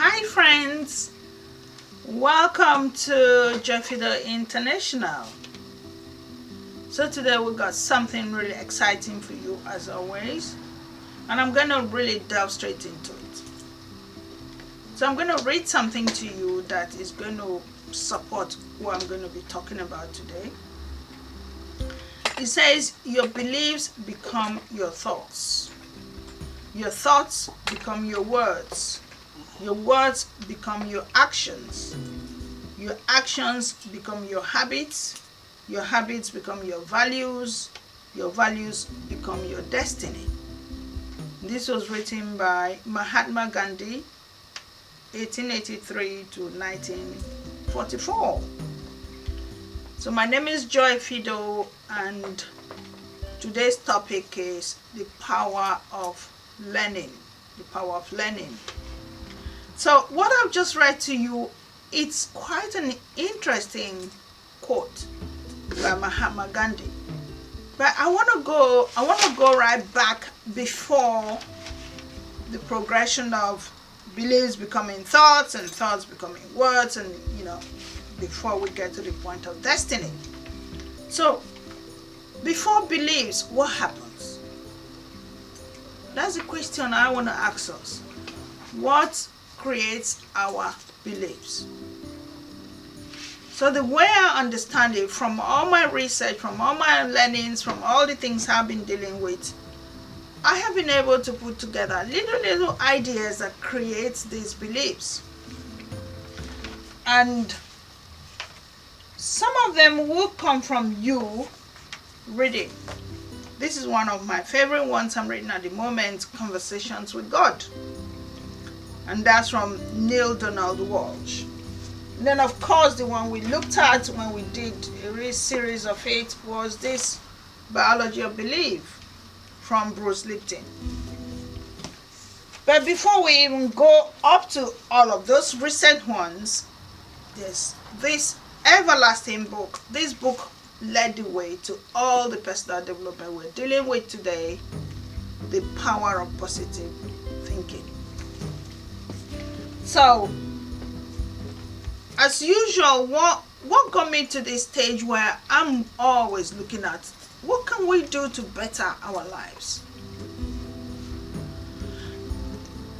Hi friends, welcome to Joy Fido International. So today we got something really exciting for you as always, and I'm going to really delve straight into it. So I'm going to read something to you that is going to support what I'm going to be talking about today. It says, your beliefs become your thoughts. Your thoughts become your words. Your words become your actions. Your actions become your habits. Your habits become your values. Your values become your destiny. This was written by Mahatma Gandhi, 1883 to 1944. So my name is Joy Fido, and today's topic is the power of learning. The power of learning. So what I've just read to you, it's quite an interesting quote by Mahatma Gandhi. But I want to go right back before the progression of beliefs becoming thoughts and thoughts becoming words, and before we get to the point of destiny. So before beliefs, what happens? That's the question I want to ask us. What creates our beliefs? So the way I understand it, from all my research, from all my learnings, from all the things I've been dealing with, I have been able to put together little ideas that create these beliefs. And some of them will come from you reading. This is one of my favorite ones I'm reading at the moment, Conversations with God. And that's from Neale Donald Walsch. And then of course the one we looked at when we did a series of it was this Biology of Belief from Bruce Lipton. But before we even go up to all of those recent ones, there's this everlasting book. This book led the way to all the personal development we're dealing with today, The Power of Positive Thinking. So, as usual, what got me to this stage where I'm always looking at what can we do to better our lives?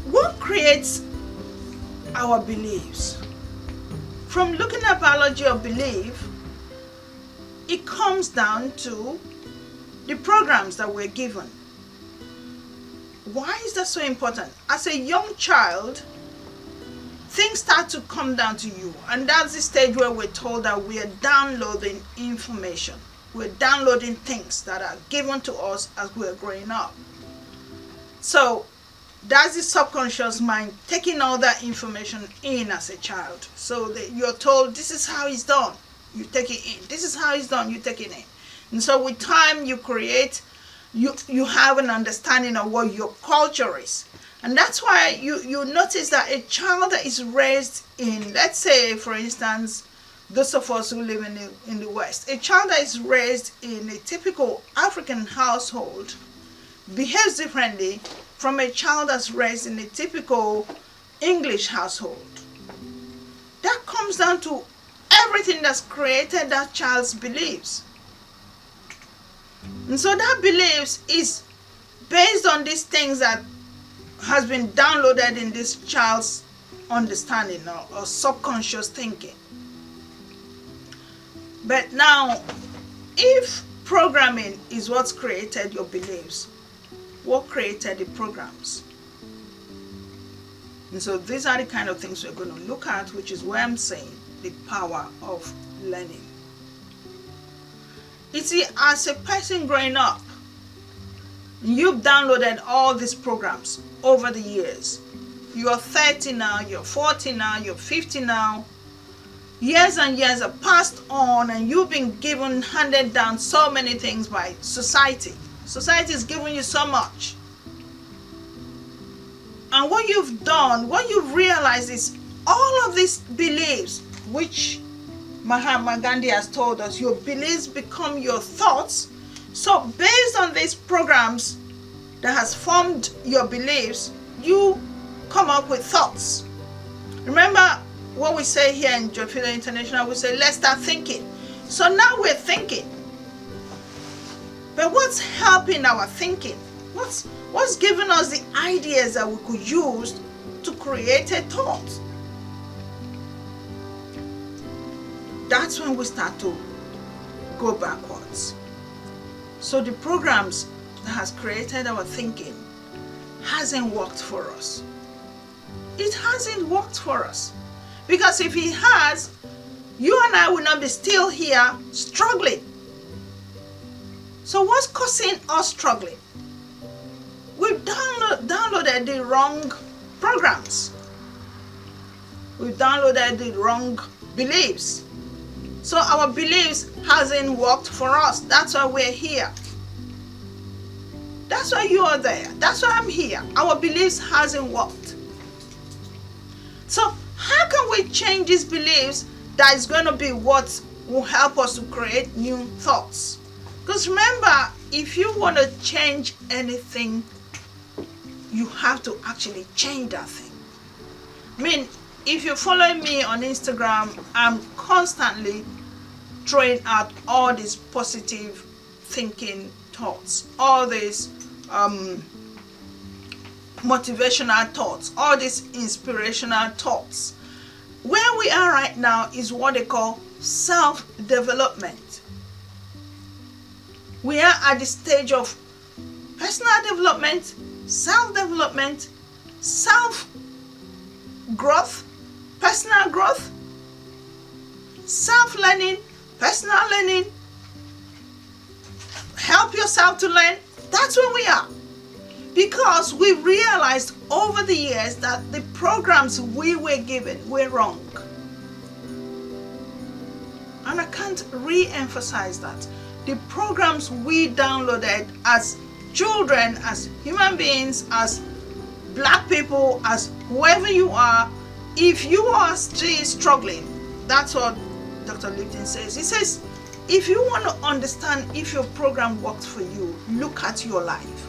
What creates our beliefs? From looking at biology of belief, it comes down to the programs that we're given. Why is that so important? As a young child, things start to come down to you, and that's the stage where we're told that we are downloading information. We're downloading things that are given to us as we're growing up. So that's the subconscious mind taking all that information in as a child. So that you're told this is how it's done, you take it in. This is how it's done, you take it in. And so with time you create, you have an understanding of what your culture is. And that's why you notice that a child that is raised in, let's say, for instance, those of us who live in the West, a child that is raised in a typical African household behaves differently from a child that's raised in a typical English household. That comes down to everything that's created that child's beliefs. And so that beliefs is based on these things that has been downloaded in this child's understanding or subconscious thinking. But now, if programming is what's created your beliefs, what created the programs? And so these are the kind of things we're going to look at, which is where I'm saying the power of learning. You see, as a person growing up, you've downloaded all these programs over the years. You're 30 now, you're 40 now, you're 50 now. Years and years have passed on, and you've been handed down so many things by society. Society is giving you so much. And what you've done, what you've realized is all of these beliefs, which Mahatma Gandhi has told us, your beliefs become your thoughts. So based on these programs that has formed your beliefs, you come up with thoughts. Remember what we say here in Joyfillah International, we say, let's start thinking. So now we're thinking. But what's helping our thinking? What's giving us the ideas that we could use to create a thought? That's when we start to go backwards. So the programs that has created our thinking hasn't worked for us. It hasn't worked for us. Because if it has, you and I will not be still here struggling. So what's causing us struggling? We've downloaded the wrong programs. We've downloaded the wrong beliefs. So our beliefs hasn't worked for us. That's why we're here. That's why you are there. That's why I'm here. Our beliefs hasn't worked. So how can we change these beliefs that is going to be what will help us to create new thoughts? Because remember, if you want to change anything, you have to actually change that thing. I mean, if you're following me on Instagram, I'm constantly throwing out all these positive thinking thoughts, all these motivational thoughts, all these inspirational thoughts. Where we are right now is what they call self-development. We are at the stage of personal development, self-development, self-growth, personal growth, self-learning, personal learning, help yourself to learn. That's where we are. Because we realized over the years that the programs we were given were wrong. And I can't re-emphasize that. The programs we downloaded as children, as human beings, as black people, as whoever you are, if you are still struggling, that's what Dr. Lipton says. He says, if you want to understand if your program works for you, look at your life.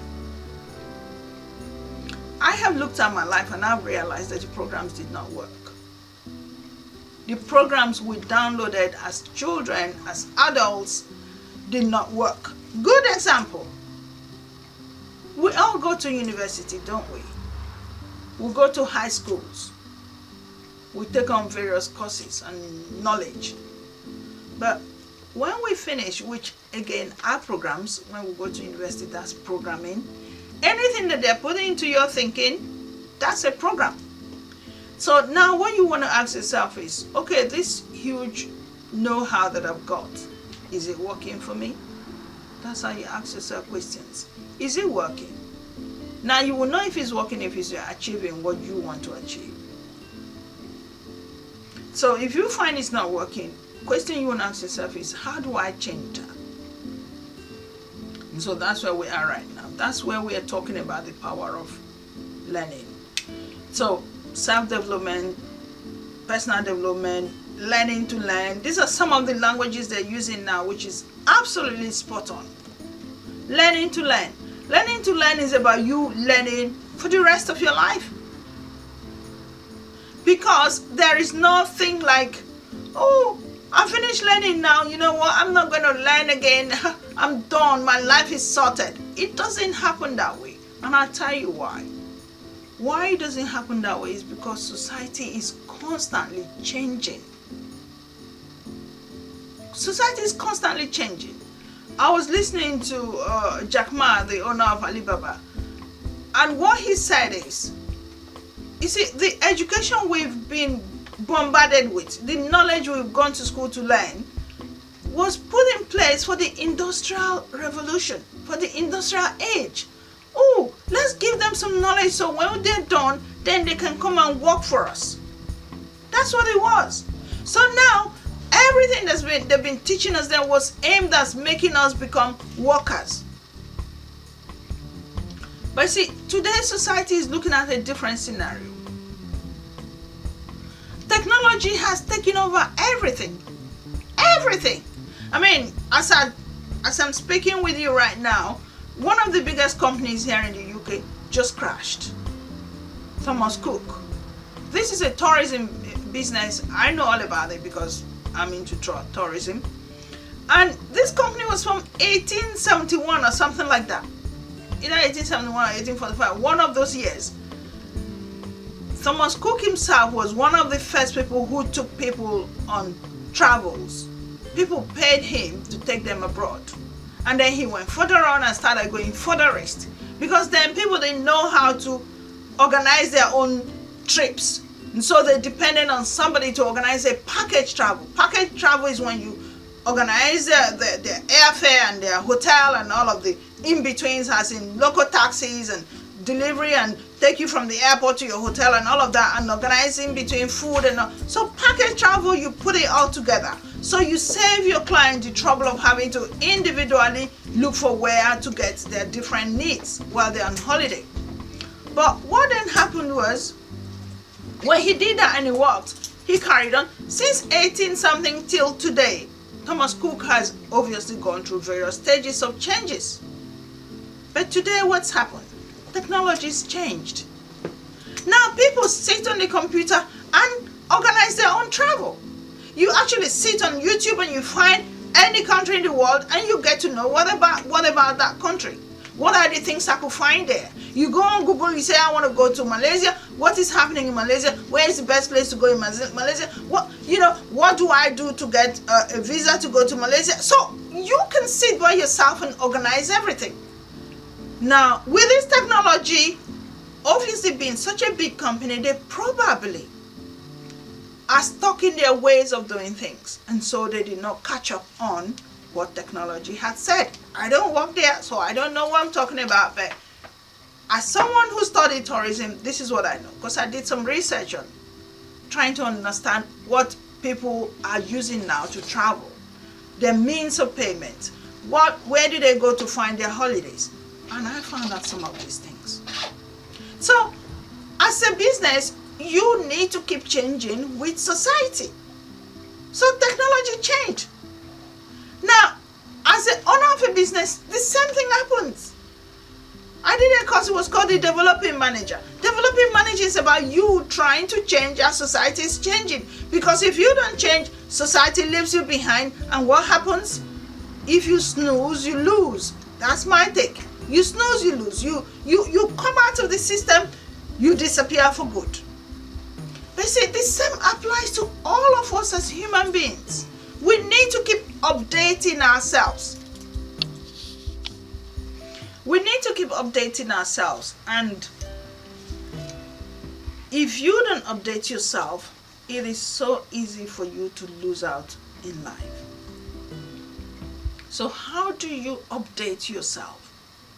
I have looked at my life and I've realized that the programs did not work. The programs we downloaded as children, as adults, did not work. Good example. We all go to university, don't we? We go to high schools. We take on various courses and knowledge. But when we finish, which again are programs, when we go to university, that's programming. Anything that they're putting into your thinking, that's a program. So now what you want to ask yourself is, okay, this huge know-how that I've got, is it working for me? That's how you ask yourself questions. Is it working? Now you will know if it's working if it's achieving what you want to achieve. So if you find it's not working, question you want to ask yourself is, how do I change that? And so that's where we are right now. That's where we are talking about the power of learning. So self-development, personal development, learning to learn. These are some of the languages they're using now, which is absolutely spot on. Learning to learn. Learning to learn is about you learning for the rest of your life. Because there is nothing like, oh, I finished learning now, you know what, I'm not going to learn again. I'm done, my life is sorted. It doesn't happen that way. And I'll tell you why. Why it doesn't happen that way is because society is constantly changing. Society is constantly changing. I was listening to Jack Ma, the owner of Alibaba, and what he said is, you see, the education we've been bombarded with, the knowledge we've gone to school to learn, was put in place for the industrial revolution, for the industrial age. Oh, let's give them some knowledge so when they're done, then they can come and work for us. That's what it was. So now, everything they've been teaching us then was aimed at making us become workers. But see, today's society is looking at a different scenario. Technology has taken over everything. Everything. I mean, as I'm speaking with you right now, one of the biggest companies here in the UK just crashed. Thomas Cook. This is a tourism business. I know all about it because I'm into tourism. And this company was from 1871 or something like that. Either 1871 or 1845, one of those years. Thomas Cook himself was one of the first people who took people on travels. People paid him to take them abroad. And then he went further on and started going further east. Because then people didn't know how to organize their own trips. And so they depended on somebody to organize a package travel. Package travel is when you organize their airfare and their hotel and all of the in-betweens, as in local taxis and delivery and take you from the airport to your hotel and all of that, and organizing between food and all. So package travel, you put it all together. So you save your client the trouble of having to individually look for where to get their different needs while they're on holiday. But what then happened was, when he did that and it worked, he carried on. Since 18 something till today, Thomas Cook has obviously gone through various stages of changes. But today what's happened? Technology's changed. Now people sit on the computer and organize their own travel. You actually sit on YouTube and you find any country in the world and you get to know what about that country. What are the things I could find there? You go on Google, you say, I want to go to Malaysia. What is happening in Malaysia? Where is the best place to go in Malaysia? What do I do to get a visa to go to Malaysia? So you can sit by yourself and organize everything. Now, with this technology, obviously being such a big company, they probably are stuck in their ways of doing things. And so they did not catch up on what technology had said. I don't work there, so I don't know what I'm talking about. But as someone who studied tourism, this is what I know. Because I did some research on trying to understand what people are using now to travel. Their means of payment. Where do they go to find their holidays? And I found out some of these things. So, as a business, you need to keep changing with society. So technology changed. Now, as an owner of a business, the same thing happens. I did a course, it was called the Developing Manager. Developing Manager is about you trying to change as society is changing. Because if you don't change, society leaves you behind. And what happens? If you snooze, you lose. That's my take. You snooze, you lose. You come out of the system, you disappear for good. But see, the same applies to all of us as human beings. We need to keep updating ourselves. We need to keep updating ourselves. And if you don't update yourself, it is so easy for you to lose out in life. So how do you update yourself?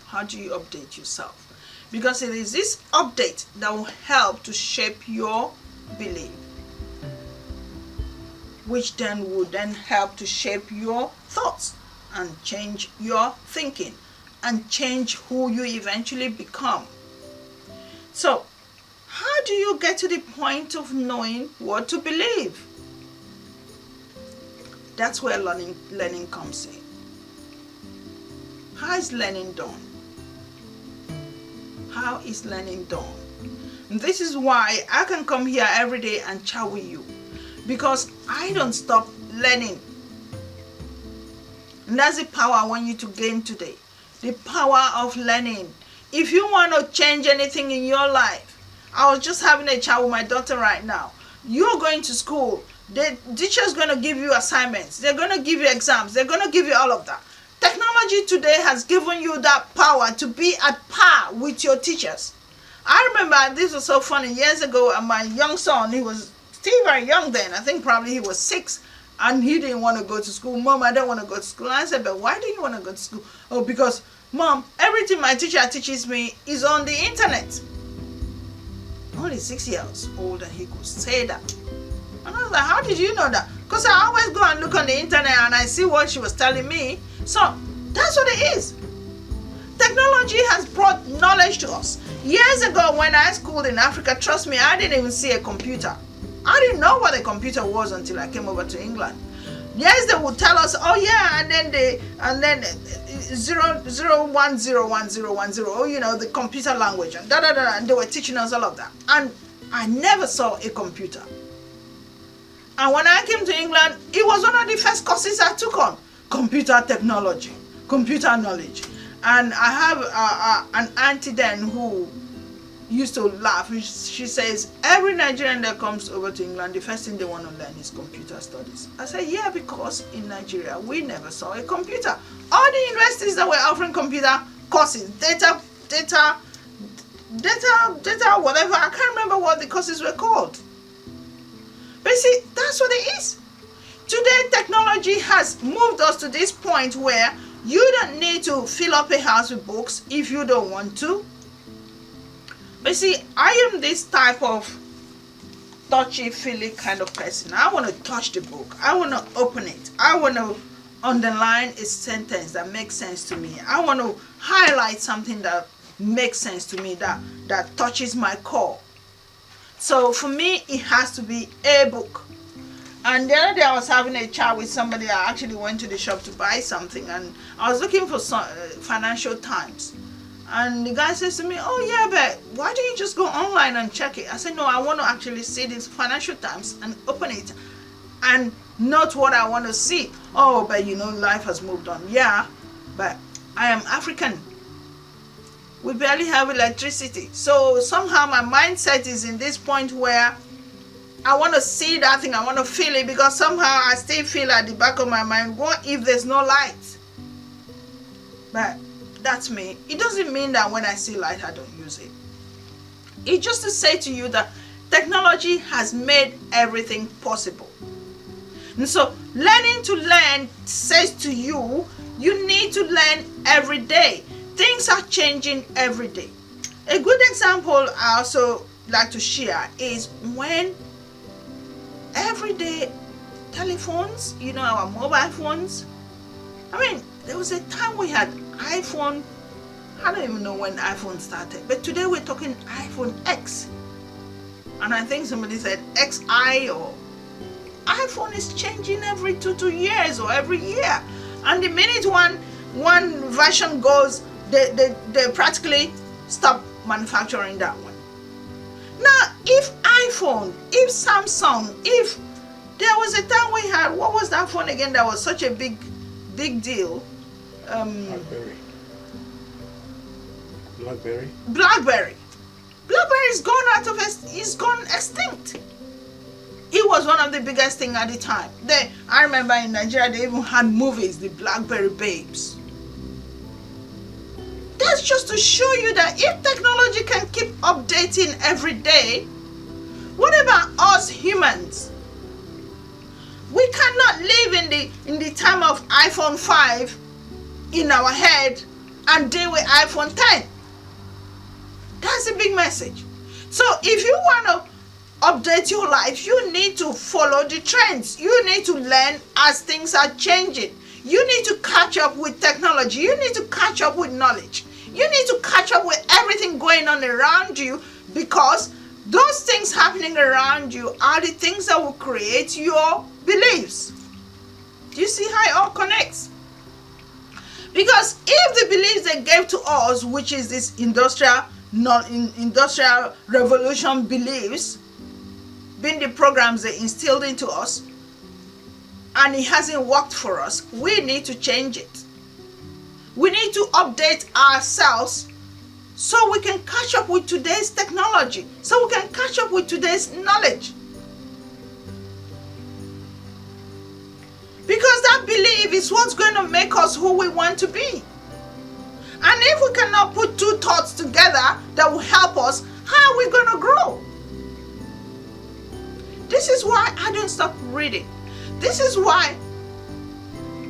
How do you update yourself? Because it is this update that will help to shape your belief, which then would then help to shape your thoughts and change your thinking and change who you eventually become. So, how do you get to the point of knowing what to believe? That's where learning comes in. How is learning done? How is learning done? And this is why I can come here every day and chat with you, because I don't stop learning. And that's the power I want you to gain today. The power of learning. If you want to change anything in your life, I was just having a chat with my daughter right now. You're going to school. The teacher's going to give you assignments. They're going to give you exams. They're going to give you all of that. Technology today has given you that power to be at par with your teachers. I remember, this was so funny, years ago, my young son, he was still very young then. I think probably he was 6, and he didn't want to go to school. Mom, I don't want to go to school. And I said, but why do you want to go to school? Oh, because, Mom, everything my teacher teaches me is on the internet. Only 6 years old and he could say that. And I was like, how did you know that? Because I always go and look on the internet and I see what she was telling me. So that's what it is. Technology has brought knowledge to us. Years ago when I schooled in Africa, trust me, I didn't even see a computer. I didn't know what a computer was until I came over to England. Yes, they would tell us, oh yeah, and then 0101010, oh, you know, the computer language, and and they were teaching us all of that. And I never saw a computer. And when I came to England, it was one of the first courses I took on. Computer technology, computer knowledge. And I have an auntie then who used to laugh. She says, every Nigerian that comes over to England, the first thing they want to learn is computer studies. I said, yeah, because in Nigeria, we never saw a computer. All the universities that were offering computer courses, data, whatever, I can't remember what the courses were called. But see, that's what it is. Today, technology has moved us to this point where you don't need to fill up a house with books if you don't want to. But see, I am this type of touchy-feely kind of person. I want to touch the book. I want to open it. I want to underline a sentence that makes sense to me. I want to highlight something that makes sense to me, that touches my core. So for me, it has to be a book. And the other day I was having a chat with somebody. I actually went to the shop to buy something, and I was looking for some Financial Times. And the guy says to me, oh yeah, but why don't you just go online and check it? I said, no, I want to actually see this Financial Times and open it and note what I want to see. Oh, but life has moved on. Yeah, but I am African. We barely have electricity. So somehow my mindset is in this point where I want to see that thing. I want to feel it, because somehow I still feel at the back of my mind, what if there's no light? But that's me. It doesn't mean that when I see light, I don't use it. It's just to say to you that technology has made everything possible. And so learning to learn says to you, you need to learn every day. Things are changing every day. A good example I also like to share is when everyday telephones, our mobile phones. I mean, there was a time we had iPhone. I don't even know when iPhone started, but today we're talking iPhone X. And I think somebody said XI, or iPhone is changing every 2 years or every year. And the minute one version goes, they practically stop manufacturing that one. Now, if iPhone, if Samsung, if there was a time we had, what was that phone again that was such a big deal? Blackberry is gone extinct. It was one of the biggest thing at the time. I remember in Nigeria they even had movies, the Blackberry Babes. That's just to show you that if technology can keep updating every day, what about us humans? We cannot live in the time of iPhone 5 in our head and deal with iPhone 10. That's a big message. So if you want to update your life, you need to follow the trends. You need to learn as things are changing. You need to catch up with technology. You need to catch up with knowledge. You need to catch up with everything going on around you, because those things happening around you are the things that will create your beliefs. Do you see how it all connects? Because if the beliefs they gave to us, which is this industrial revolution beliefs, being the programs they instilled into us, and it hasn't worked for us, we need to change it. We need to update ourselves so we can catch up with today's technology, so we can catch up with today's knowledge. Because that belief is what's going to make us who we want to be. And if we cannot put two thoughts together that will help us, how are we going to grow? This is why I don't stop reading. This is why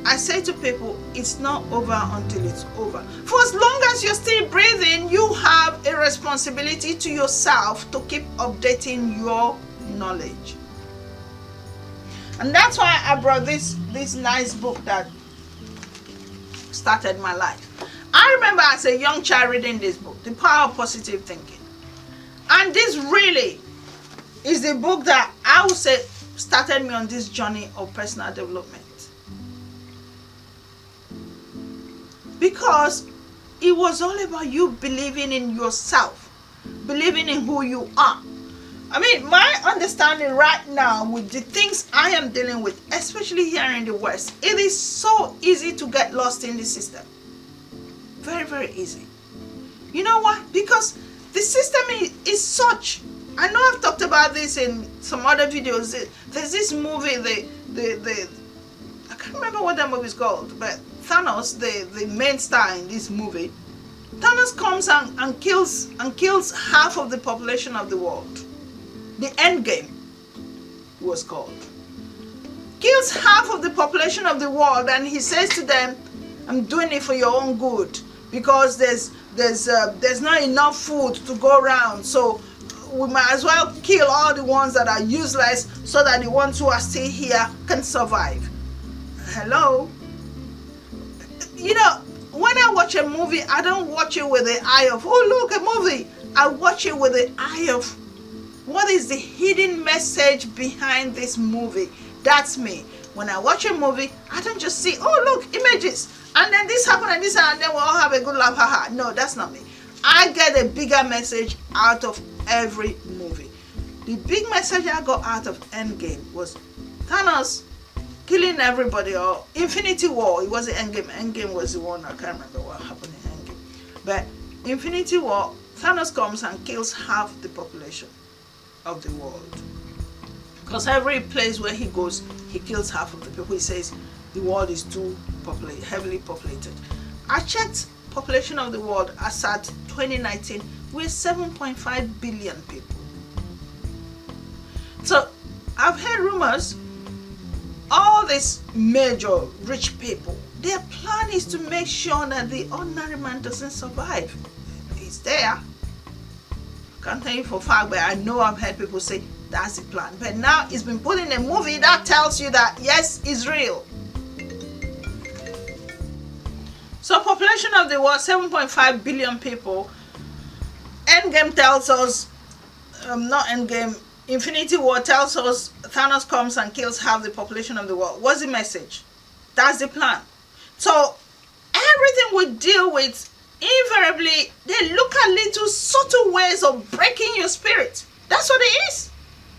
I say to people, it's not over until it's over. For as long as you're still breathing, you have a responsibility to yourself to keep updating your knowledge. And that's why I brought this nice book that started my life. I remember as a young child reading this book, The Power of Positive Thinking. And this really is the book that I would say started me on this journey of personal development. Because it was all about you believing in yourself, believing in who you are, I mean, my understanding right now with the things I am dealing with, especially here in the West, it is so easy to get lost in the system. Very, very easy. You know why? Because the system is such. I know I've talked about this in some other videos. There's this movie, I can't remember what that movie is called, but Thanos, the main star in this movie, Thanos comes and kills half of the population of the world. The End Game was called. Kills half of the population of the world, and he says to them, "I'm doing it for your own good, because there's not enough food to go around. So we might as well kill all the ones that are useless, so that the ones who are still here can survive." Hello? You know, when I watch a movie, I don't watch it with the eye of, "Oh, look, a movie." I watch it with the eye of, what is the hidden message behind this movie? That's me. When I watch a movie, I don't just see, "Oh, look, images, and then this happened and this, and then we'll all have a good laugh." Haha. No, that's not me. I get a bigger message out of every movie. The big message I got out of Endgame was Thanos killing everybody, or Infinity War. It wasn't Endgame. Endgame was the one, I can't remember what happened in Endgame. But Infinity War, Thanos comes and kills half the population of the world. Because every place where he goes, he kills half of the people. He says the world is too heavily populated. I checked population of the world as at 2019, we're 7.5 billion people. So I've heard rumors, all these major rich people, their plan is to make sure that the ordinary man doesn't survive. It's there. Can't tell you for a fact, but I know I've heard people say that's the plan. But now it's been put in a movie that tells you that yes, it's real. So population of the world, 7.5 billion people. Endgame tells us, not Endgame, Infinity War tells us Thanos comes and kills half the population of the world. What's the message? That's the plan. So everything we deal with, invariably, they look at little subtle ways of breaking your spirit. That's what it is.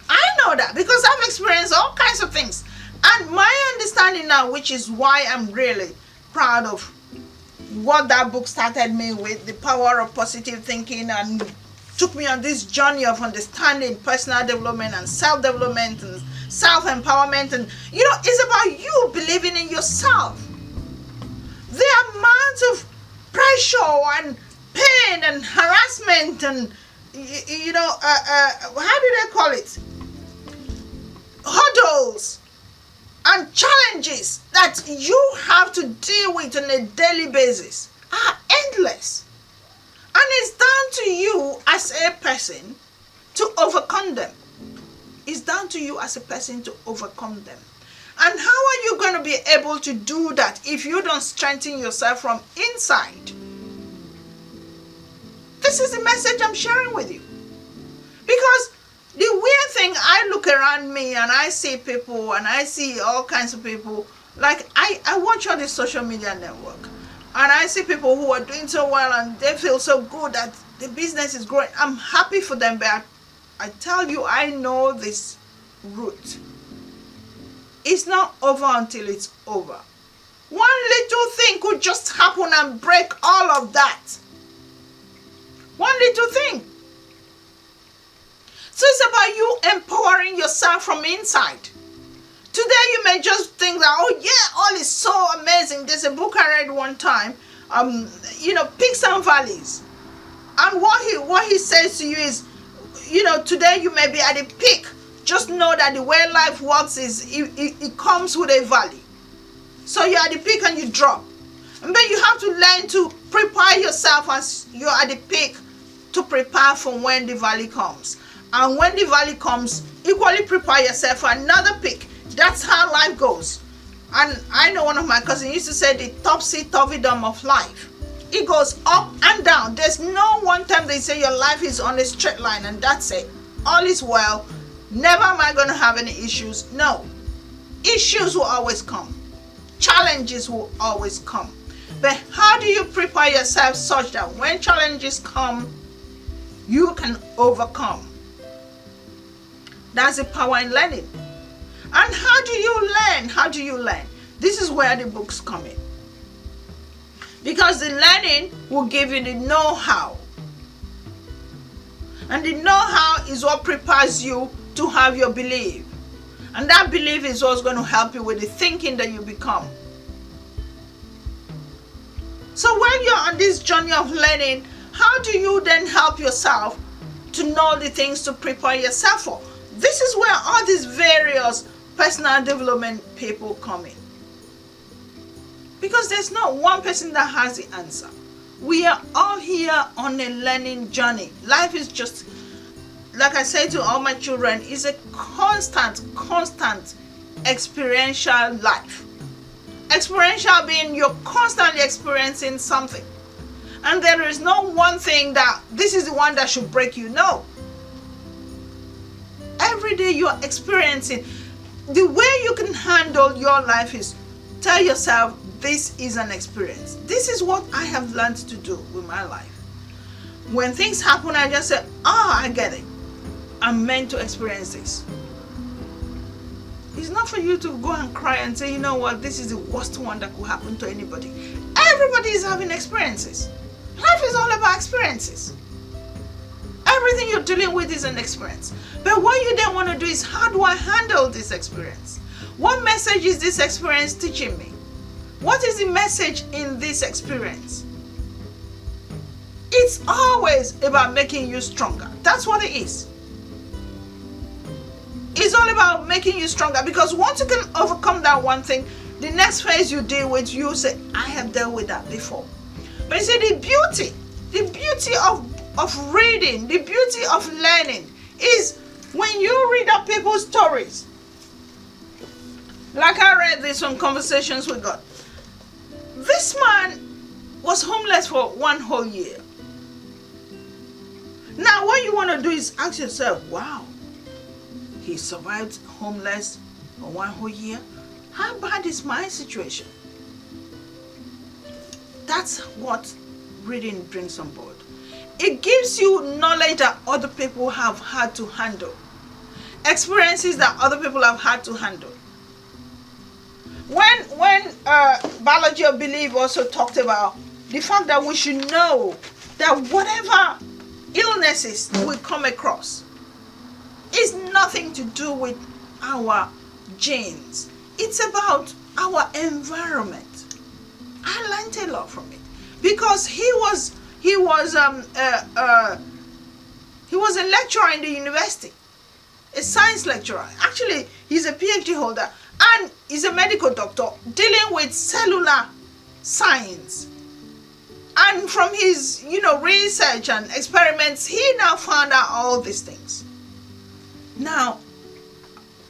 I know that because I've experienced all kinds of things. And my understanding now, which is why I'm really proud of what that book started me with, The Power of Positive Thinking, and took me on this journey of understanding personal development and self-development and self-empowerment. And you know, it's about you believing in yourself. The amount of pressure and pain and harassment and you know, how do they call it, hurdles and challenges that you have to deal with on a daily basis are endless. And it's down to you as a person to overcome them. It's down to you as a person to overcome them. And how are you going to be able to do that if you don't strengthen yourself from inside? This is the message I'm sharing with you. Because the weird thing, I look around me and I see people and I see all kinds of people. Like I watch on the social media network and I see people who are doing so well and they feel so good that the business is growing. I'm happy for them, but I tell you, I know this route. It's not over until it's over. One little thing could just happen and break all of that. One little thing. So it's about you empowering yourself from inside. Today you may just think that, oh yeah, all is so amazing. There's a book I read one time, you know, Peaks and Valleys. And what he says to you is, you know, today you may be at a peak. Just know that the way life works is it comes with a valley. So you're at the peak and you drop. And then you have to learn to prepare yourself as you're at the peak to prepare for when the valley comes. And when the valley comes, equally prepare yourself for another peak. That's how life goes. And I know one of my cousins used to say the topsy-turvydom of life. It goes up and down. There's no one time they say your life is on a straight line and that's it. All is well. Never am I going to have any issues. No. Issues will always come. Challenges will always come. But how do you prepare yourself such that when challenges come, you can overcome? That's the power in learning. And how do you learn? How do you learn? This is where the books come in. Because the learning will give you the know-how. And the know-how is what prepares you to have your belief. And that belief is what's going to help you with the thinking that you become. So when you're on this journey of learning, how do you then help yourself to know the things to prepare yourself for? This is where all these various personal development people come in. Because there's not one person that has the answer. We are all here on a learning journey. Life is just, like I say to all my children, is a constant experiential life. Experiential being you're constantly experiencing something. And there is no one thing that this is the one that should break you. No. Every day you are experiencing. The way you can handle your life is tell yourself, this is an experience. This is what I have learned to do with my life. When things happen, I just say, I get it. I'm meant to experience this. It's not for you to go and cry and say, you know what, this is the worst one that could happen to anybody. Everybody is having experiences. Life is all about experiences. Everything you're dealing with is an experience. But what you then want to do is, how do I handle this experience? What message is this experience teaching me? What is the message in this experience? It's always about making you stronger. That's what it is. It's all about making you stronger, because once you can overcome that one thing, the next phase you deal with, you say, I have dealt with that before. But you see, the beauty of reading, the beauty of learning is when you read up people's stories. Like I read this on Conversations with God. This man was homeless for 1 whole year. Now what you want to do is ask yourself, wow, he survived homeless for 1 whole year. How bad is my situation? That's what reading brings on board. It gives you knowledge that other people have had to handle. Experiences that other people have had to handle. When Biology of Belief also talked about the fact that we should know that whatever illnesses we come across is nothing to do with our genes. It's about our environment. I learned a lot from it, because he was a lecturer in the university, a science lecturer. Actually, he's a PhD holder and he's a medical doctor dealing with cellular science. And from his, research and experiments, he now found out all these things. Now,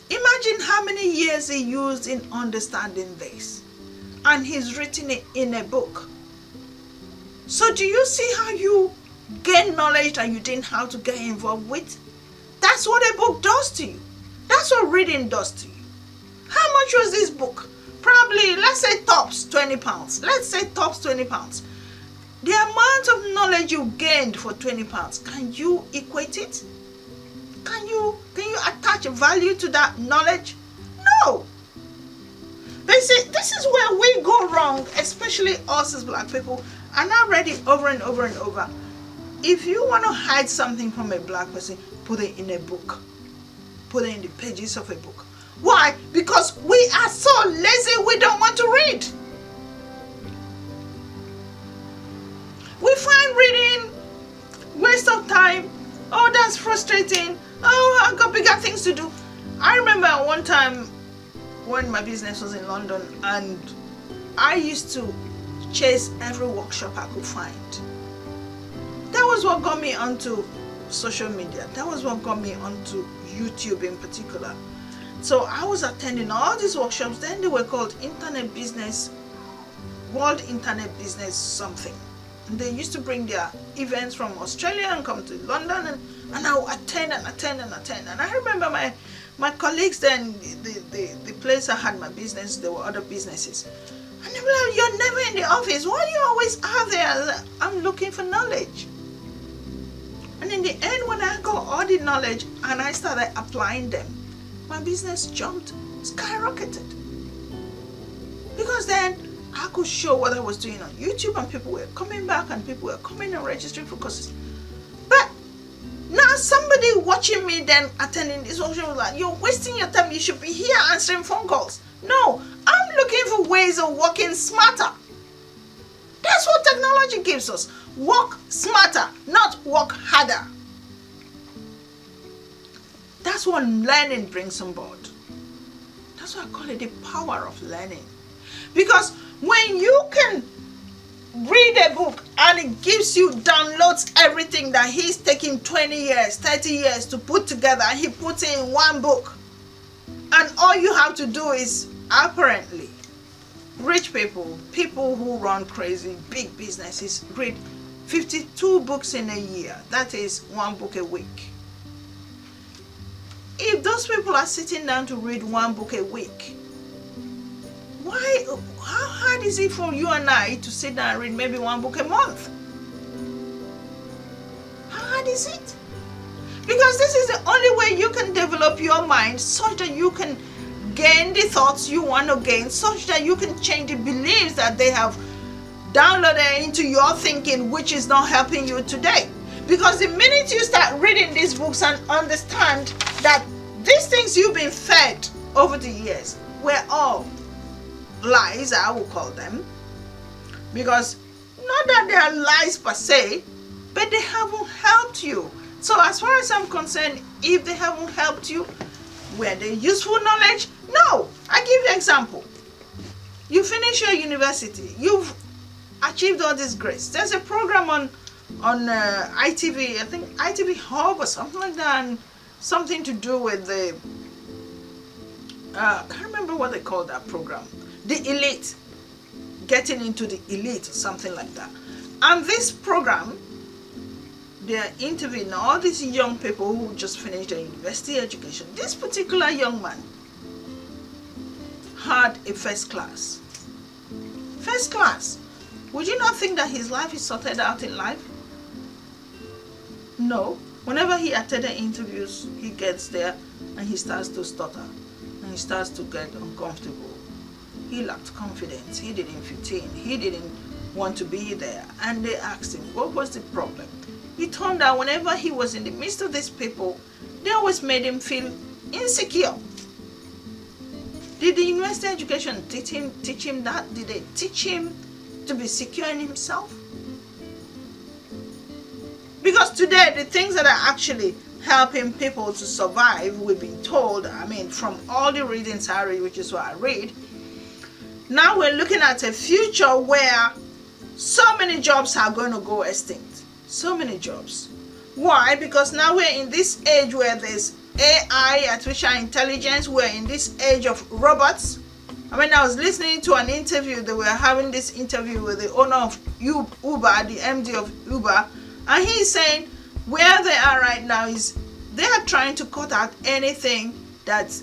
imagine how many years he used in understanding this. And he's written it in a book. So do you see how you gain knowledge that you didn't have to get involved with? That's what a book does to you. That's what reading does to you. How much was this book? Probably, let's say tops 20 pounds. Let's say tops 20 pounds. The amount of knowledge you gained for 20 pounds, can you equate it? Can you attach a value to that knowledge? No. But see, this is where we go wrong, especially us as black people. And I read it over and over and over. If you want to hide something from a black person, put it in a book. Put it in the pages of a book. Why? Because we are so lazy, we don't want to read. We find reading waste of time. Oh, that's frustrating. Oh, I've got bigger things to do. I remember one time when my business was in London, and I used to chase every workshop I could find. That was what got me onto social media. That was what got me onto YouTube in particular. So I was attending all these workshops. Then they were called Internet Business, World Internet Business something. And they used to bring their events from Australia and come to London, and I would attend. And I remember my colleagues then, the place I had my business, there were other businesses. And they were like, you're never in the office. Why are you always out there? I'm looking for knowledge. And And in the end, when I got all the knowledge and I started applying them, my business jumped, skyrocketed. Because then I could show what I was doing on YouTube, and people were coming back and people were coming and registering for courses. But now somebody watching me then attending this workshop was like, you're wasting your time. You should be here answering phone calls. No, I'm looking for ways of working smarter. That's what technology gives us. Work smarter, not work harder. That's what learning brings on board. That's why I call it the power of learning. Because when you can read a book and it gives you, downloads everything that he's taking 20 years, 30 years to put together, and he puts it in one book. And all you have to do is, apparently, rich people, people who run crazy, big businesses, read 52 books in a year. That is one book a week. If those people are sitting down to read one book a week, how hard is it for you and I to sit down and read maybe one book a month? How hard is it? Because this is the only way you can develop your mind such that you can gain the thoughts you want to gain, such that you can change the beliefs that they have downloaded into your thinking, which is not helping you today. Because the minute you start reading these books and understand that these things you've been fed over the years were all lies, I will call them, because not that they are lies per se, but they haven't helped you. So as far as I'm concerned, if they haven't helped you, were they useful knowledge? No. I give you an example. You finish your university, you've achieved all this grades. There's a program on ITV, I think ITV Hub or something like that, and something to do with the I can't remember what they call that program. The elite, getting into the elite or something like that. And this program, they're interviewing all these young people who just finished their university education. This particular young man had a first class. First class. Would you not think that his life is sorted out in life? No. Whenever he attended interviews, he gets there and he starts to stutter and he starts to get uncomfortable. He lacked confidence. He didn't fit in. He didn't want to be there. And they asked him, what was the problem? He turned out whenever he was in the midst of these people, they always made him feel insecure. Did the university education teach him that? Did they teach him to be secure in himself? Because today, the things that are actually helping people to survive, we've been told, from all the readings I read, which is what I read, now we're looking at a future where so many jobs are going to go extinct. So many jobs. Why? Because now we're in this age where there's AI, artificial intelligence. We're in this age of robots. I was listening to an interview. They were having this interview with the owner of Uber, the MD of Uber, and he's saying where they are right now is they are trying to cut out anything that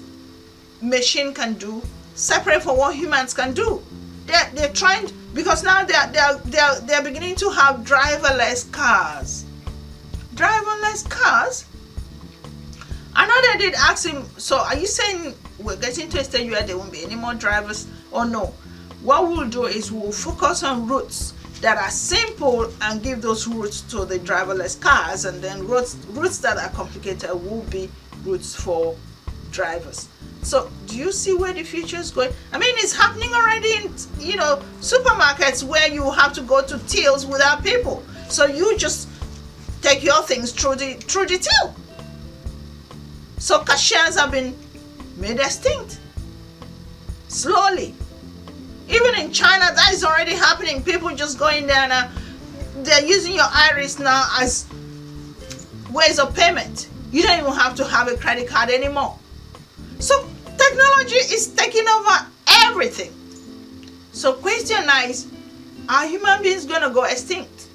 machine can do, separate from what humans can do. They're trying, because now they're beginning to have driverless cars. Driverless cars. I know they did ask him, so are you saying we're getting to a stage where there won't be any more drivers? Or no? What we'll do is we'll focus on routes that are simple and give those routes to the driverless cars, and then routes that are complicated will be routes for drivers. So do you see where the future is going? It's happening already in supermarkets where you have to go to tills without people. So you just take your things through the till. So cashiers have been made extinct. Slowly. Even in China, that is already happening. People just going there and they're using your iris now as ways of payment. You don't even have to have a credit card anymore. So technology is taking over everything. So question now is, are human beings going to go extinct?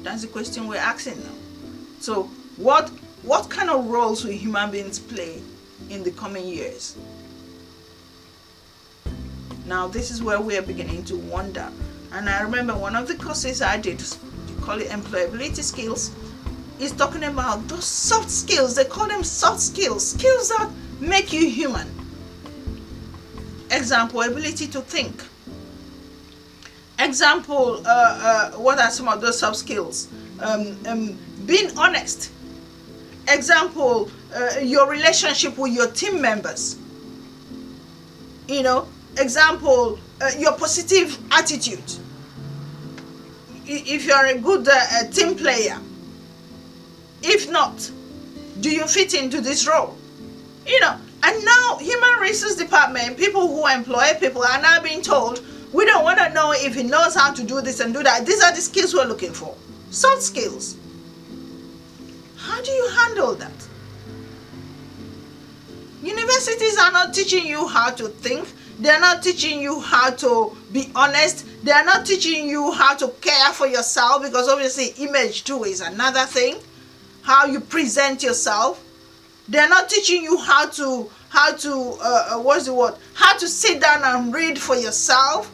That's the question we're asking now. So what kind of roles will human beings play in the coming years? Now this is where we are beginning to wonder. And I remember one of the courses I did, the call it employability skills, is talking about those soft skills. They call them soft skills, skills that make you human. Example, ability to think. Example, what are some of those soft skills? Being honest. Example, your relationship with your team members. Example, your positive attitude. If you're a good team player. If not, do you fit into this role? And now human resource department, people who employ people are now being told, we don't want to know if he knows how to do this and do that. These are the skills we're looking for. Soft skills. How do you handle that? Universities are not teaching you how to think. They're not teaching you how to be honest. They're not teaching you how to care for yourself, because obviously image too is another thing. How you present yourself. They're not teaching you how to sit down and read for yourself.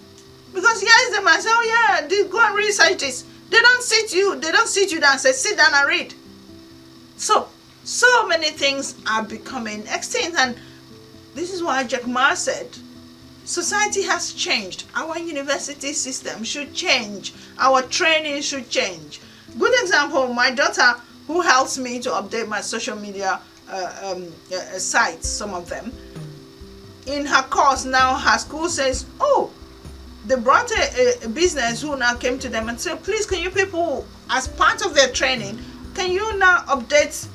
Because yes, they might say, oh yeah, go and research this. They don't sit you down and say, sit down and read. So many things are becoming extinct, and this is why Jack Ma said, society has changed. Our university system should change. Our training should change. Good example, my daughter, who helps me to update my social media sites, some of them. In her course now, her school says, oh, they brought a business who now came to them and said, please, can you people, as part of their training, can you now update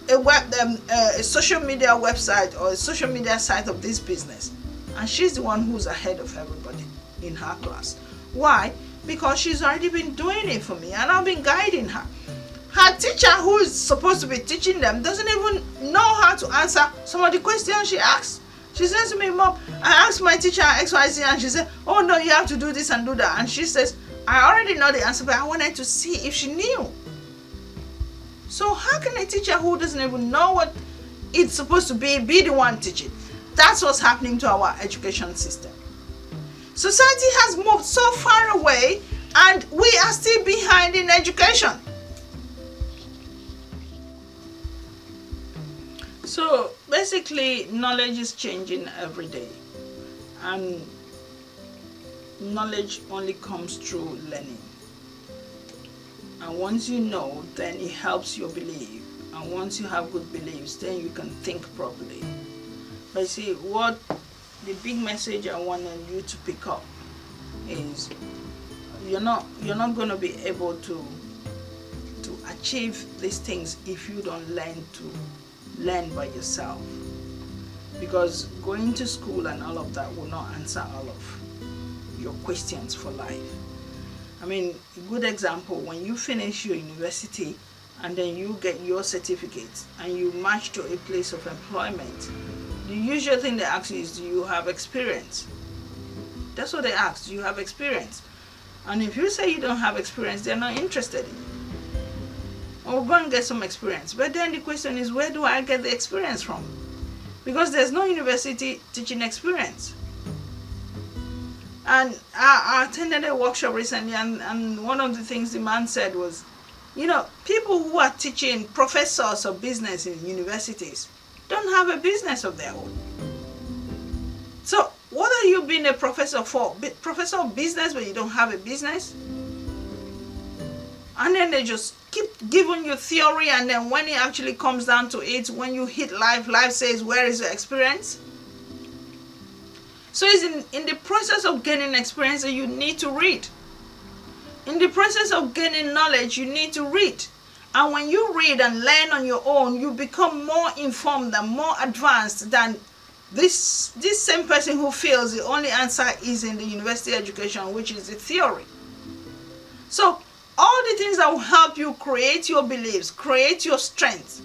a social media website or a social media site of this business? And she's the one who's ahead of everybody in her class. Why? Because she's already been doing it for me, and I've been guiding her. Her teacher, who is supposed to be teaching them, doesn't even know how to answer some of the questions she asks. She says to me, Mom, I asked my teacher XYZ, and she said, oh no, you have to do this and do that. And she says, I already know the answer, but I wanted to see if she knew. So how can a teacher who doesn't even know what it's supposed to be the one teaching? That's what's happening to our education system. Society has moved so far away, and we are still behind in education. So basically, knowledge is changing every day, and knowledge only comes through learning. And once you know, then it helps your belief. And once you have good beliefs, then you can think properly. But see, what the big message I wanted you to pick up is, you're not going to be able to achieve these things if you don't learn by yourself. Because going to school and all of that will not answer all of your questions for life. I mean, a good example, when you finish your university and then you get your certificate and you march to a place of employment, the usual thing they ask you is, do you have experience? That's what they ask, do you have experience? And if you say you don't have experience, they're not interested in you. Or go and get some experience. But then the question is, where do I get the experience from? Because there's no university teaching experience. And I attended a workshop recently, and one of the things the man said was, people who are teaching professors of business in universities don't have a business of their own. So what are you being a professor for? Professor of business, but you don't have a business? And then they just keep giving you theory, and then when it actually comes down to it, when you hit life says, where is your experience? So it's in the process of gaining experience that you need to read. In the process of gaining knowledge, you need to read. And when you read and learn on your own, you become more informed and more advanced than this same person who feels the only answer is in the university education, which is the theory. So all the things that will help you create your beliefs, create your strength,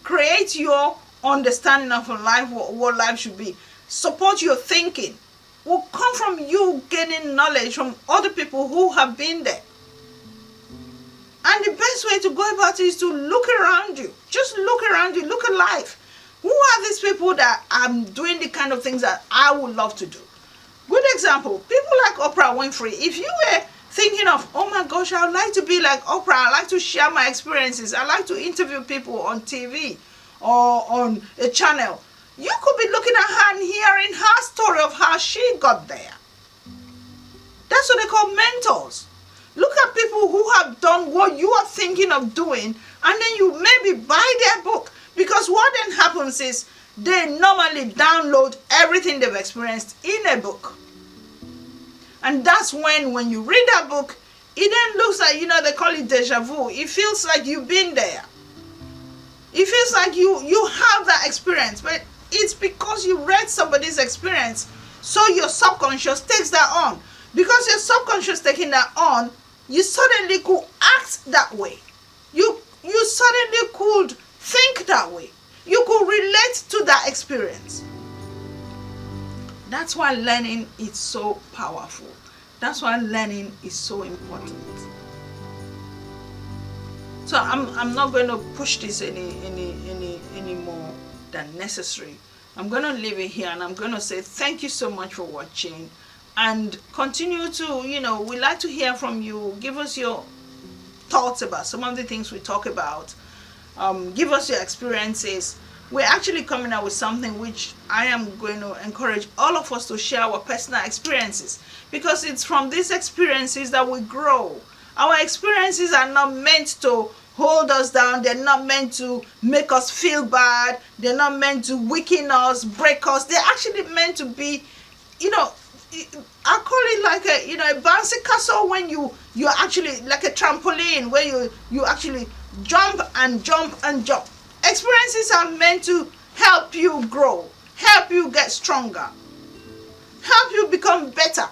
create your understanding of life, what life should be, support your thinking, will come from you gaining knowledge from other people who have been there. And the best way to go about it is to look around you. Just look around you, look at life. Who are these people that are doing the kind of things that I would love to do? Good example, people like Oprah Winfrey. If you were thinking of, oh my gosh, I would like to be like Oprah. I like to share my experiences. I like to interview people on TV or on a channel. You could be looking at her and hearing her story of how she got there. That's what they call mentors. Look at people who have done what you are thinking of doing, and then you maybe buy their book. Because what then happens is they normally download everything they've experienced in a book. And that's when you read that book, it then looks like, they call it deja vu. It feels like you've been there. It feels like you have that experience. But it's because you read somebody's experience, so your subconscious takes that on. Because your subconscious taking that on, you suddenly could act that way. You suddenly could think that way. You could relate to that experience. That's why learning is so powerful. That's why learning is so important. So I'm not going to push this any more than necessary. I'm going to leave it here, and I'm going to say thank you so much for watching, and continue to, we like to hear from you. Give us your thoughts about some of the things we talk about. Give us your experiences. We're actually coming out with something which I am going to encourage all of us to share our personal experiences, because it's from these experiences that we grow. Our experiences are not meant to hold us down. They're not meant to make us feel bad. They're not meant to weaken us, break us. They're actually meant to be, I call it like a bouncy castle, when you're actually like a trampoline, where you actually jump and jump and jump. Experiences are meant to help you grow, help you get stronger, help you become better.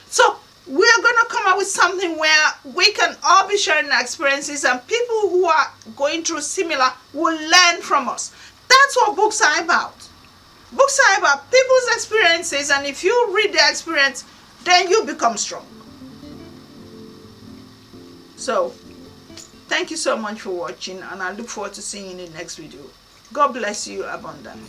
So we're going to come up with something where we can all be sharing our experiences, and people who are going through similar will learn from us. That's what books are about. Books are about people's experiences, and if you read their experience, then you become strong. So thank you so much for watching, and I look forward to seeing you in the next video. God bless you abundantly.